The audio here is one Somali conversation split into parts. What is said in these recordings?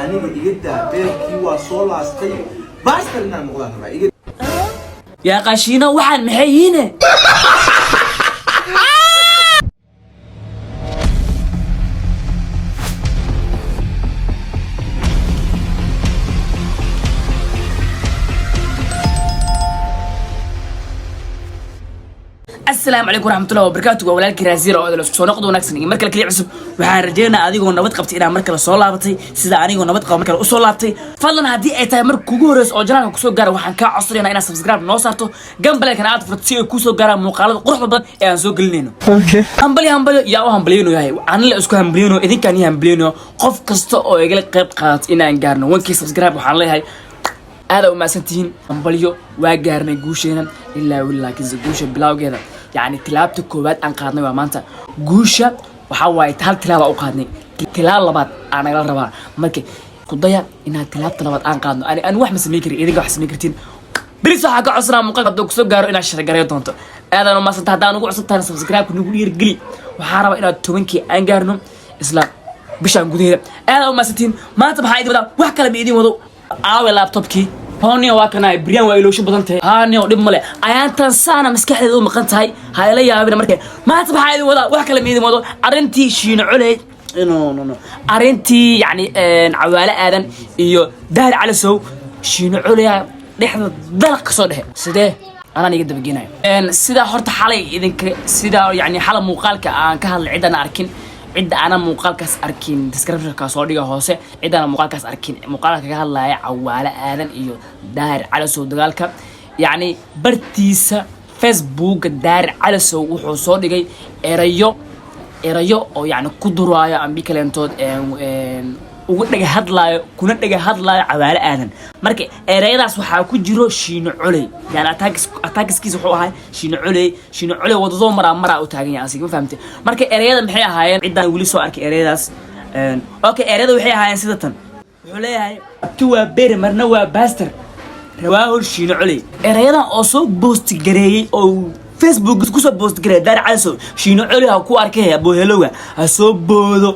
aniga iga daa beerkii waa soo laastay baaster inaan noqdaan rabaa يا قاشينا واحد محيينه السلام عليكم ورحمة الله وبركاته وولالك رازير oo la soo noqdo wanaagsan iyo markale kaliya cusub waxaan rajaynayaa adigoo nabad qabtay inaan markale soo laabatay sida anigoo nabad qabo markale u soo laabtay fadlan hadii ay tahay markii ugu horeysa oo janaalka ku soo gaaro waxaan ka codsanayaa inaad subscribe noo saarto gambaleekana aad furto si ay ku soo gaaraan muuqaalada quruxda badan ee aan soo gelinayno hambali yaa u hambaliyayno yahay aan la isku hambaliyayno idinkaan ii hambaliyayno qof kasta oo igala qayb qaato inaan gaarno 1k subscribe waxaan leeyahay aad u maasantiin hambaliyo waa gaarnay guusheena ilaa laakiin guusha bilawgeeda يعني تلابت كوبات أن قادنا ومانتا جوشة وحواي تهال تلابة أو قادني تلاب لبعض أنا قال ربع مركي قضية إنها تلاب لبعض أن قادنا أنا واحد مسميكري إذا قاعد مسميكرتين بريسو حاجة عصرة مقاطع دوكسو جارو إن عشرة جاريو تونتو هذا لما سنتهدان نقول عصرة تاني سبسكرايب نقول يرجلي وحارب إلى توينكي أنجارنو إسلام بيشان قدير هذا لما ستين ما تبغى هيدا وحكي بيدي وضو أو اللابتوب كي هوني واكنا بريان ويلوش بدنته هاني ودب مله أيانتان سانا مسكحة مقنتهاي هاي لا يا ابن مركي ما تبغى هاي ولا واحد كلام يدي موضوع أرنتي شين علي نو أرنتي يعني عوالة آذن إيو دهر على سو شين علي لحظة ضلق صده سده أنا نيجي بجينا سده حرت حالي إذا سده يعني حالة مقالك كهال عدنا أركين عد أنا مقالكاس أركين ديسكريبشن كاسوديga hoose cid أنا مقالكاس أركين مقالك kaga hadlaya cawaale aadan iyo daahir cali soo dagaalka yani bartiisa Facebook daahir cali soo wuxuu soo dhigay erayo oo yani ku duraayo ambi kalentood ugu dhaga hadlaayo kuna dhaga hadlaayo cawaale aadan marka erayadaas waxa ku jiro shiino culay yani attackiisa wuxuu ahaa shiino culay wadado mara u taagan yahay asiga ma fahamtay marka erayada maxay ahaayeen cidaan wali soo arkay erayadaas okay erayada waxay ahaayeen sida tan wuxuu leeyahay abti waa beer marna waa baaster rawaahu shiino culay erayadan oo soo boost gareeyay oo Facebook kusoo boost gareey daar caaso shiino culay ha ku arkay abo helowga ha soo boodo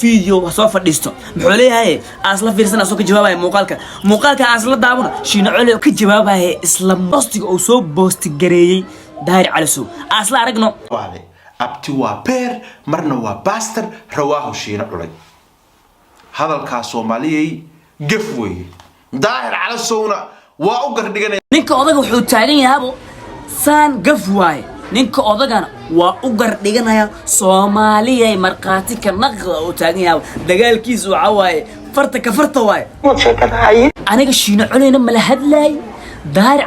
video ha soo fadhiisto muxuu leeyahay asla fiirsan asoo ka jawaabay muuqaalka asla daabuna shiino culay ka jawaabay isla postiga oo soo boost gareeyay daar caaso asla aragno abti waa beer marna waa baaster rawaahu shiino culay hadalka Soomaaliyay gaf way daahir calasowna waa u gardhiganay ninka odaga wuxuu taagan yahay saan gafwaay ninka odagana waa u gardhiganaya Soomaaliya marqaati ka naqda oo taagan yahay dagaalkiisu waxa waaye farta ka farta waay aniga shiino culayna mala hadlay daar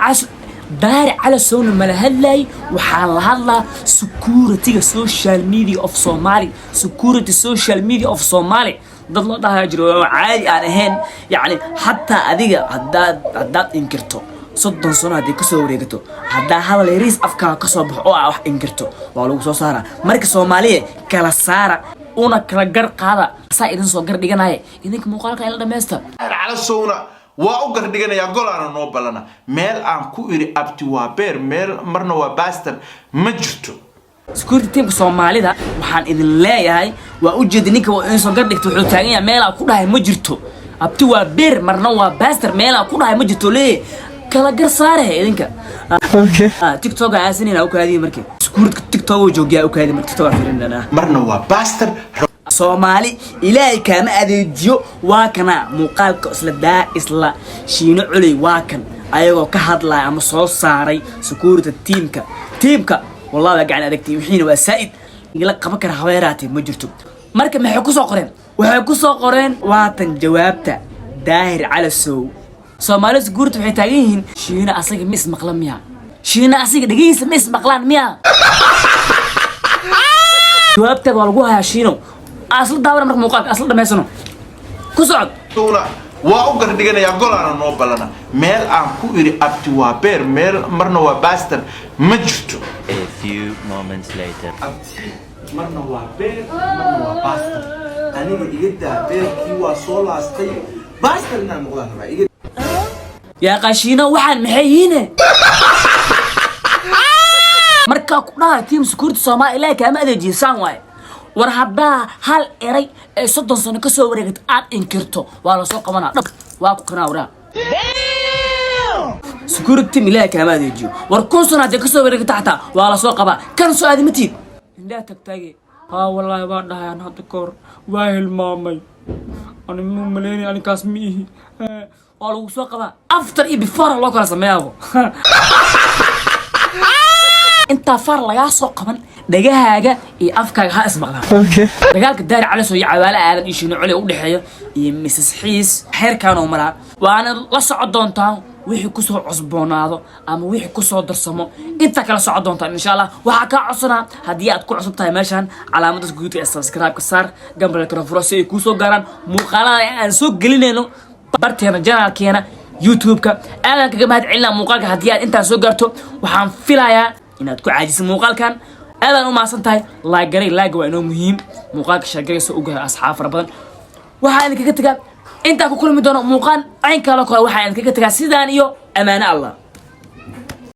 cala sowna mala hadlay waxaan la hadlaa security social media of Somali dad loo dhahay jiro caadi aan ahayn yani hatta adiga haddaad inkirto soddon sano hadii ka soo wareegato hadda hadal yariis afka ka soo baxo oo wax inkirto waa lagu soo saaraa marka Soomaaliya kala saara una kala gar qaada saa idin soo gar dhiganaya idinka muuqaalka ila dhameesta cala sowna waa u gar dhiganaya gol aan noo balana meel aan ku iri abti waa beer meel marna waa baaster ma jirto security team Soomaalida waxaan idin leeyahay waa u jeedin ninka waa in soo gar dhigto wuxuu taagan yahay meel aan ku dhahay ma jirto abti waa beer marna waa baaster meel aan ku dhahay ma jirto lee kala gar saaraya idinka TikTok aasinina u kaadii markii security TikTok oo joogiya u kaadii markii TikTok fiirinana marna waa baaster Soomaali ilaahay kama adeejiyo waa kana muuqaalka isla shiino culay waa kan ayagoo ka hadlay ama soo saaray security teamka wallahi gacan adagtay wixiina waa saa'id igala qaban kara haweeraatay ma jirto marka maxay ku soo qoreen waatan jawaabta daahir cala soo Soomaali security waxay taagan yihiin shiina asaga mis maqlan miya shiina asaga dhagiisa mis maqlan miya jawaabta waa lagu hayaa shiino asla daawar marka muuqaalka asla dhameysano ku socod waa u gar dhiganaya gol aan noo balana meel aan ku iri abti waa beer meel marna waa baaster ma jirto a few moments later abti marna waa beer marna waa baaster aniga iga daa beerkii waa soo laastay baaster inaan noqdaan rabaa يا قاشينا واحد محيينه مركا كنا تيم سكورت Soomaali ilaa kama adeejisan waay war haddaa hal eray ee 30 sano ka soo wareegtay aad inkirto waa la soo qabanaa dhab waa ku kanaa waraa security milaa kama adeejiyo war kun sano hadda ka soo wareegtay xataa waa la soo qabaa kan soo aadimatiid indhaa tagtaage ها والله ما دها أنا هتكور واهل مامي أنا مو مليني أنا كاسميه قالوا سوق بقى أفطر إيه بفار الله كلا سماه أنت فار لا يا سوق من دجاجة إيه أفكار ها اسمعها دجاجة دار على سوي عوالة على إيش نوعله أول حاجة يمسس حيس حير كانوا مرا وأنا لا صعد دونتان wixii ku soo cusboonaado ama wixii ku soo darsamo inta kala socod doonta insha Allah waxa ka cusubna hadii aad ku cusub tahay meeshan calaamada guudka subscribe ka saar gambalka furo si ay ku soo gaaraan muuqaalada aan soo gelinayno barteena channelkeena YouTube-ka aadan kaga mahad celina muuqaalka hadii aad inta soo gaarto waxaan filayaa inaad ku caajiso muuqaalkan aadan u maasan tahay like garay like waa inoo muhiim muuqaalka shaqayso u gaar asxaab fara badan waxaan kaga tagaa انت كل مدن موقان عين كلا كلا واحد كذا تكاسيدان يو أمانة الله